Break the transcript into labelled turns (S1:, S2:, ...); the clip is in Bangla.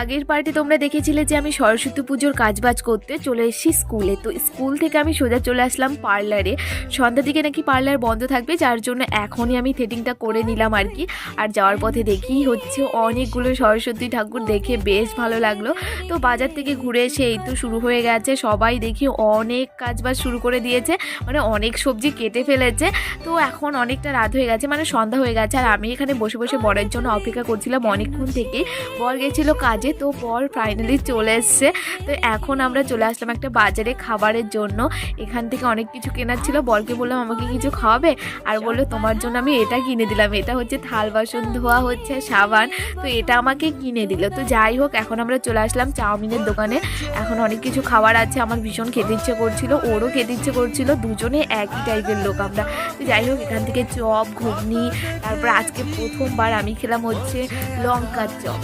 S1: আগের পার্টে তোমরা দেখেছিলে যে আমি সরস্বতী পুজোর কাজবাজ করতে চলে এসেছি স্কুলে। তো স্কুল থেকে আমি সোজা চলে আসলাম পার্লারে। সন্ধ্যার দিকে নাকি পার্লার বন্ধ থাকবে, যার জন্য এখনই আমি থ্রেডিংটা করে নিলাম আর কি। আর যাওয়ার পথে দেখি হচ্ছে অনেকগুলো সরস্বতী ঠাকুর, দেখে বেশ ভালো লাগলো। তো বাজার থেকে ঘুরে এসে এই তো শুরু হয়ে গেছে, সবাই দেখি অনেক কাজবাজ শুরু করে দিয়েছে, মানে অনেক সবজি কেটে ফেলেছে। তো এখন অনেকটা রাত হয়ে গেছে, মানে সন্ধ্যা হয়ে গেছে। আর আমি এখানে বসে বসে বরের জন্য অপেক্ষা করছিলাম অনেকক্ষণ থেকে। বর গেছিলো কাজে, তো বর ফাইনালি চলে এসছে। তো এখন আমরা চলে আসলাম একটা বাজারে খাবারের জন্য। এখান থেকে অনেক কিছু কেনার ছিল। বরকে বললাম আমাকে কিছু খাওয়াবে, আর বললো তোমার জন্য আমি এটা কিনে দিলাম। এটা হচ্ছে থাল বাসন ধোয়া হচ্ছে সাবান, তো এটা আমাকে কিনে দিল। তো যাই হোক, এখন আমরা চলে আসলাম চাউমিনের দোকানে। এখন অনেক কিছু খাবার আছে, আমার ভীষণ খেতে ইচ্ছে করছিল, ওরও খেতে ইচ্ছে করছিল, দুজনে একই টাইপের লোক আমরা। তো যাই হোক, এখান থেকে চপ, ঘুগনি, তারপর আজকে প্রথমবার আমি খেলাম হচ্ছে লঙ্কার চপ।